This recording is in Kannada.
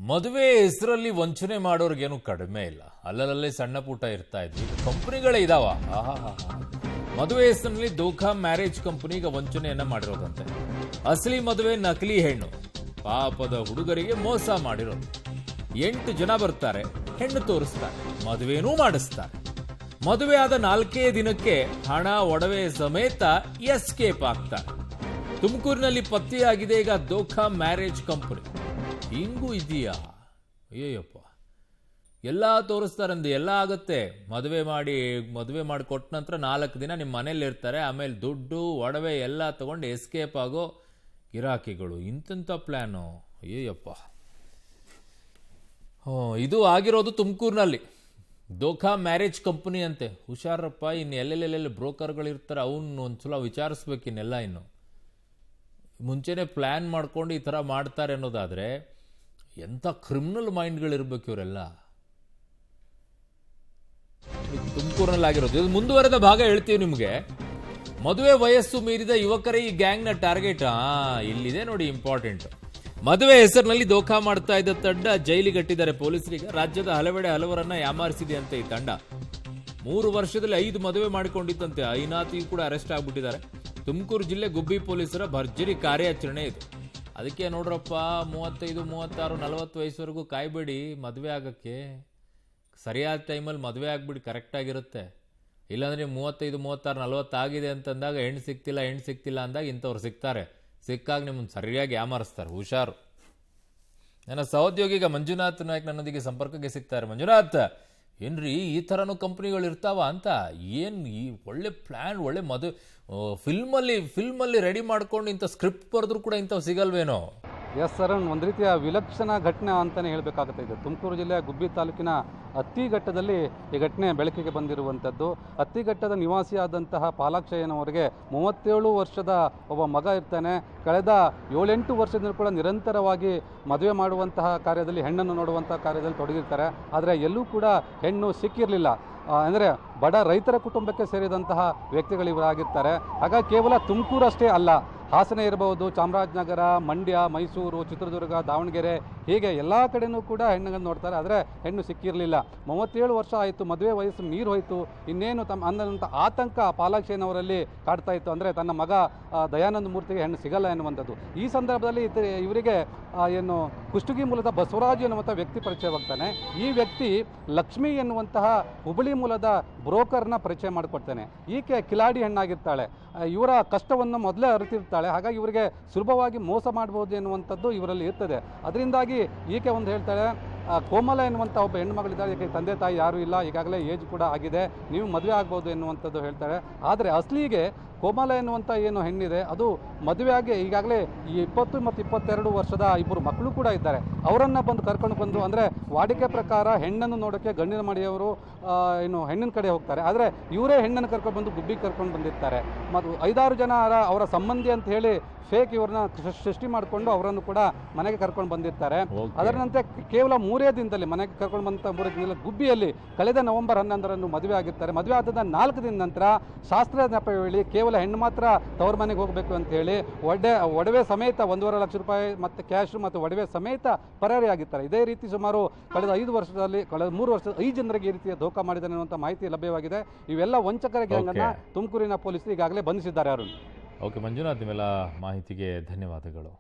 ಮದುವೆ ಹೆಸರಲ್ಲಿ ವಂಚನೆ ಮಾಡೋರ್ಗೇನು ಕಡಿಮೆ ಇಲ್ಲ. ಅಲ್ಲಲ್ಲೇ ಸಣ್ಣ ಪುಟ್ಟ ಇರ್ತಾ ಇದ್ವಿ. ಕಂಪನಿಗಳೇ ಇದಾವ. ಮದುವೆ ಹೆಸರಿನಲ್ಲಿ ದೋಖಾ ಮ್ಯಾರೇಜ್ ಕಂಪನಿಗೆ ವಂಚನೆಯನ್ನ ಮಾಡಿರೋದಂತೆ. ಅಸಲಿ ಮದುವೆ ನಕಲಿ ಹೆಣ್ಣು. ಪಾಪದ ಹುಡುಗರಿಗೆ ಮೋಸ ಮಾಡಿರೋದು. 8 ಜನ ಬರ್ತಾರೆ, ಹೆಣ್ಣು ತೋರಿಸ್ತಾರೆ, ಮದುವೆನೂ ಮಾಡಿಸ್ತಾರೆ. ಮದುವೆ ಆದ 4 ದಿನಕ್ಕೆ ಹಣ ಒಡವೆ ಸಮೇತ ಎಸ್ಕೇಪ್ ಆಗ್ತಾರೆ. ತುಮಕೂರಿನಲ್ಲಿ ಪತ್ತೆಯಾಗಿದೆ ಈಗ ದೋಖಾ ಮ್ಯಾರೇಜ್ ಕಂಪನಿ. ಹಿಂಗೂ ಇದೆಯಾ? ಅಯ್ಯಪ್ಪ, ಎಲ್ಲ ತೋರಿಸ್ತಾರಂದು ಎಲ್ಲ ಆಗುತ್ತೆ. ಮದುವೆ ಮಾಡಿ ಕೊಟ್ಟ ನಂತರ 4 ದಿನ ನಿಮ್ಮ ಮನೇಲಿ ಇರ್ತಾರೆ. ಆಮೇಲೆ ದುಡ್ಡು ಒಡವೆ ಎಲ್ಲ ತಗೊಂಡು ಎಸ್ಕೇಪ್ ಆಗೋ ಗಿರಾಕಿಗಳು. ಇಂಥ ಪ್ಲ್ಯಾನು. ಅಯ್ಯಪ್ಪ, ಇದು ಆಗಿರೋದು ತುಮಕೂರಿನಲ್ಲಿ. ದೋಖಾ ಮ್ಯಾರೇಜ್ ಕಂಪನಿ ಅಂತೆ. ಹುಷಾರಪ್ಪ, ಇನ್ನು ಎಲ್ಲೆಲ್ಲೆಲ್ಲ ಬ್ರೋಕರ್ಗಳು ಇರ್ತಾರೆ, ಅವನ್ನ ಒಂದ್ಸಲ ವಿಚಾರಿಸ್ಬೇಕು. ಇನ್ನೆಲ್ಲ ಇನ್ನು ಮುಂಚೆನೆ ಪ್ಲ್ಯಾನ್ ಮಾಡ್ಕೊಂಡು ಈ ಥರ ಮಾಡ್ತಾರೆ ಅನ್ನೋದಾದರೆ ಎಂಥ ಕ್ರಿಮಿನಲ್ ಮೈಂಡ್ಗಳಿರ್ಬೇಕು ಇವರೆಲ್ಲ. ತುಮಕೂರಿನಲ್ಲಿ ಆಗಿರೋದು ಇದು ಮುಂದುವರೆದ ಭಾಗ ಹೇಳ್ತೀವಿ ನಿಮಗೆ. ಮದುವೆ ವಯಸ್ಸು ಮೀರಿದ ಯುವಕರೇ ಈ ಗ್ಯಾಂಗ್ನ ಟಾರ್ಗೆಟ್. ಇಲ್ಲಿದೆ ನೋಡಿ ಇಂಪಾರ್ಟೆಂಟ್. ಮದುವೆ ಹೆಸರಿನಲ್ಲಿ ದೋಖಾ ಮಾಡ್ತಾ ಇದ್ದ ತಂಡ ಜೈಲಿಗಟ್ಟಿದ್ದಾರೆ ಪೊಲೀಸರಿಗೆ. ರಾಜ್ಯದ ಹಲವೆಡೆ ಹಲವರನ್ನ ಯಾಮಾರಿಸಿದೆ ಅಂತ ಈ ತಂಡ. 3 ವರ್ಷದಲ್ಲಿ 5 ಮದುವೆ ಮಾಡಿಕೊಂಡಿದ್ದಂತೆ. ಐನಾತಿಗೂ ಕೂಡ ಅರೆಸ್ಟ್ ಆಗ್ಬಿಟ್ಟಿದ್ದಾರೆ. ತುಮಕೂರು ಜಿಲ್ಲೆ ಗುಬ್ಬಿ ಪೊಲೀಸರ ಭರ್ಜರಿ ಕಾರ್ಯಾಚರಣೆ ಇದು. ಅದಕ್ಕೆ ನೋಡ್ರಪ್ಪ, 35, 36, 40 ವಯಸ್ಸುವರೆಗೂ ಕಾಯ್ಬೇಡಿ ಮದುವೆ ಆಗಕ್ಕೆ. ಸರಿಯಾದ ಟೈಮಲ್ಲಿ ಮದುವೆ ಆಗ್ಬಿಡಿ, ಕರೆಕ್ಟಾಗಿರುತ್ತೆ. ಇಲ್ಲಾಂದರೆ 35, 36, 40 ಆಗಿದೆ ಅಂತಂದಾಗ ಹೆಣ್ಣು ಸಿಗ್ತಿಲ್ಲ ಅಂದಾಗ ಇಂಥವ್ರು ಸಿಗ್ತಾರೆ. ಸಿಕ್ಕಾಗ ನಿಮ್ಮನ್ನು ಸರಿಯಾಗಿ ಯಾಮಾರಿಸ್ತಾರೆ. ಹುಷಾರು. ನನ್ನ ಸಹೋದ್ಯೋಗಿ ಈಗ ಮಂಜುನಾಥ್ ನಾಯ್ಕ್ ನನ್ನೊಂದಿಗೆ ಸಂಪರ್ಕಕ್ಕೆ ಸಿಗ್ತಾರೆ. ಮಂಜುನಾಥ್, ಏನ್ರಿ ಈ ಥರನೂ ಕಂಪ್ನಿಗಳು ಇರ್ತಾವ ಅಂತ? ಏನು ಈ ಒಳ್ಳೆ ಪ್ಲ್ಯಾನ್, ಒಳ್ಳೆ ಫಿಲ್ಮಲ್ಲಿ ರೆಡಿ ಮಾಡ್ಕೊಂಡು ಇಂಥ ಸ್ಕ್ರಿಪ್ಟ್ ಬರೆದ್ರು ಕೂಡ ಇಂಥವು ಸಿಗಲ್ವೇನೋ? ಎಸ್ ಸರ್, ಒಂದು ರೀತಿಯ ವಿಲಕ್ಷಣ ಘಟನೆ ಅಂತಲೇ ಹೇಳಬೇಕಾಗುತ್ತೆ. ಇದು ತುಮಕೂರು ಜಿಲ್ಲೆಯ ಗುಬ್ಬಿ ತಾಲೂಕಿನ ಅತ್ತಿಘಟ್ಟದಲ್ಲಿ ಈ ಘಟನೆ ಬೆಳಕಿಗೆ ಬಂದಿರುವಂಥದ್ದು. ಅತ್ತಿಘಟ್ಟದ ನಿವಾಸಿಯಾದಂತಹ ಪಾಲಾಕ್ಷಯ್ಯನವರಿಗೆ 37 ವರ್ಷದ ಒಬ್ಬ ಮಗ ಇರ್ತಾನೆ. ಕಳೆದ 7-8 ವರ್ಷದಿಂದ ಕೂಡ ನಿರಂತರವಾಗಿ ಮದುವೆ ಮಾಡುವಂತಹ ಕಾರ್ಯದಲ್ಲಿ, ಹೆಣ್ಣನ್ನು ನೋಡುವಂತಹ ಕಾರ್ಯದಲ್ಲಿ ತೊಡಗಿರ್ತಾರೆ. ಆದರೆ ಎಲ್ಲೂ ಕೂಡ ಹೆಣ್ಣು ಸಿಕ್ಕಿರಲಿಲ್ಲ. ಅಂದರೆ ಬಡ ರೈತರ ಕುಟುಂಬಕ್ಕೆ ಸೇರಿದಂತಹ ವ್ಯಕ್ತಿಗಳು ಇವರಾಗಿರ್ತಾರೆ. ಹಾಗಾಗಿ ಕೇವಲ ತುಮಕೂರು ಅಷ್ಟೇ ಅಲ್ಲ, ಹಾಸನ ಇರಬಹುದು, ಚಾಮರಾಜನಗರ, ಮಂಡ್ಯ, ಮೈಸೂರು, ಚಿತ್ರದುರ್ಗ, ದಾವಣಗೆರೆ, ಹೀಗೆ ಎಲ್ಲ ಕಡೆಯೂ ಕೂಡ ಹೆಣ್ಣುಗಳನ್ನು ನೋಡ್ತಾರೆ. ಆದರೆ ಹೆಣ್ಣು ಸಿಕ್ಕಿರಲಿಲ್ಲ. 37 ವರ್ಷ ಆಯಿತು, ಮದುವೆ ವಯಸ್ಸು ಮೀರಿ ಹೋಯಿತು. ಇನ್ನೇನು ಅನ್ನೋಂಥ ಆತಂಕ ಪಾಲಾಕ್ಷಯ್ಯನವರಲ್ಲಿ ಕಾಡ್ತಾ ಇತ್ತು. ಅಂದರೆ ತನ್ನ ಮಗ ದಯಾನಂದ ಮೂರ್ತಿಗೆ ಹೆಣ್ಣು ಸಿಗಲ್ಲ ಎನ್ನುವಂಥದ್ದು. ಈ ಸಂದರ್ಭದಲ್ಲಿ ಇವರಿಗೆ ಏನು ಕುಷ್ಟಗಿ ಮೂಲದ ಬಸವರಾಜು ಎನ್ನುವಂಥ ವ್ಯಕ್ತಿ ಪರಿಚಯವಾಗ್ತಾನೆ. ಈ ವ್ಯಕ್ತಿ ಲಕ್ಷ್ಮಿ ಎನ್ನುವಂತಹ ಹುಬ್ಬಳ್ಳಿ ಮೂಲದ ಬ್ರೋಕರ್ನ ಪರಿಚಯ ಮಾಡಿಕೊಡ್ತಾನೆ. ಈಕೆ ಕಿಲಾಡಿ ಹೆಣ್ಣಾಗಿರ್ತಾಳೆ. ಇವರ ಕಷ್ಟವನ್ನು ಮೊದಲೇ ಅರಿತಿರ್ತಾಳೆ. ಹಾಗಾಗಿ ಇವರಿಗೆ ಸುಲಭವಾಗಿ ಮೋಸ ಮಾಡ್ಬೋದು ಎನ್ನುವಂಥದ್ದು ಇವರಲ್ಲಿ ಇರ್ತದೆ. ಅದರಿಂದಾಗಿ ಈಕೆ ಒಂದು ಹೇಳ್ತಾಳೆ, ಕೋಮಲ ಎನ್ನುವಂಥ ಒಬ್ಬ ಹೆಣ್ಣುಮಗಳಿದ್ದಾಳೆ, ಈಕೆ ತಂದೆ ತಾಯಿ ಯಾರೂ ಇಲ್ಲ, ಈಗಾಗಲೇ ಏಜ್ ಕೂಡ ಆಗಿದೆ, ನೀವು ಮದುವೆ ಆಗ್ಬೋದು ಎನ್ನುವಂಥದ್ದು ಹೇಳ್ತಾಳೆ. ಆದರೆ ಅಸಲಿಗೆ ಕೋಮಲ ಎನ್ನುವಂಥ ಏನು ಹೆಣ್ಣಿದೆ ಅದು ಮದುವೆಯಾಗಿ ಈಗಾಗಲೇ 20 ಮತ್ತು 22 ವರ್ಷದ 2 ಮಕ್ಕಳು ಕೂಡ ಇದ್ದಾರೆ. ಅವರನ್ನು ಕರ್ಕೊಂಡು ಬಂದು, ಅಂದರೆ ವಾಡಿಕೆ ಪ್ರಕಾರ ಹೆಣ್ಣನ್ನು ನೋಡೋಕ್ಕೆ ಗಂಡಿನ ಮನೆಯವರು ಏನು ಹೆಣ್ಣಿನ ಕಡೆ ಹೋಗ್ತಾರೆ. ಆದರೆ ಇವರೇ ಹೆಣ್ಣನ್ನು ಕರ್ಕೊಂಡು ಬಂದು ಗುಬ್ಬಿಗೆ ಕರ್ಕೊಂಡು ಬಂದಿರ್ತಾರೆ. ಮತ್ತು 5-6 ಜನ ಅವರ ಸಂಬಂಧಿ ಅಂತ ಹೇಳಿ ಫೇಕ್ ಇವ್ರನ್ನ ಸೃಷ್ಟಿ ಮಾಡಿಕೊಂಡು ಅವರನ್ನು ಕೂಡ ಮನೆಗೆ ಕರ್ಕೊಂಡು ಬಂದಿರ್ತಾರೆ. ಅದರ ನಂತರ ಕೇವಲ 3 ದಿನದಲ್ಲಿ ಮನೆಗೆ ಕರ್ಕೊಂಡು ಬಂದ 3 ದಿನದಲ್ಲಿ ಗುಬ್ಬಿಯಲ್ಲಿ ಕಳೆದ ನವೆಂಬರ್ 11ರಂದು ಮದುವೆ ಆಗಿರ್ತಾರೆ. ಮದುವೆ ಆದ 4 ದಿನ ನಂತರ ಶಾಸ್ತ್ರೀಯ ನೆಪ ಹೇಳಿ ಕೇವಲ ಹೆಣ್ಣು ಮಾತ್ರ ತವ್ರ ಮನೆಗೆ ಹೋಗಬೇಕು ಅಂತ ಹೇಳಿ ಒಡವೆ ಸಮೇತ 1.5 ಲಕ್ಷ ರೂಪಾಯಿ ಮತ್ತು ಕ್ಯಾಶ್ ಮತ್ತು ಒಡವೆ ಸಮೇತ ಪರಾರಿಯಾಗಿರ್ತಾರೆ. ಇದೇ ರೀತಿ ಸುಮಾರು ಕಳೆದ 3 ವರ್ಷದ 5 ಜನರಿಗೆ ಈ ರೀತಿಯ ಧೋಖಾ ಮಾಡಿದ್ದಾನೆ ಅನ್ನುವಂಥ ಮಾಹಿತಿ ಲಭ್ಯವಾಗಿದೆ. ಇವೆಲ್ಲ ವಂಚಕರ ಗ್ಯಾಂಗನ್ನು ತುಮಕೂರಿನ ಪೊಲೀಸರು ಈಗಾಗಲೇ ಬಂಧಿಸಿದ್ದಾರೆ. ಅರುಣ್. ಓಕೆ ಮಂಜುನಾಥ್, ನಿಮ್ಮೆಲ್ಲ ಮಾಹಿತಿಗೆ ಧನ್ಯವಾದಗಳು.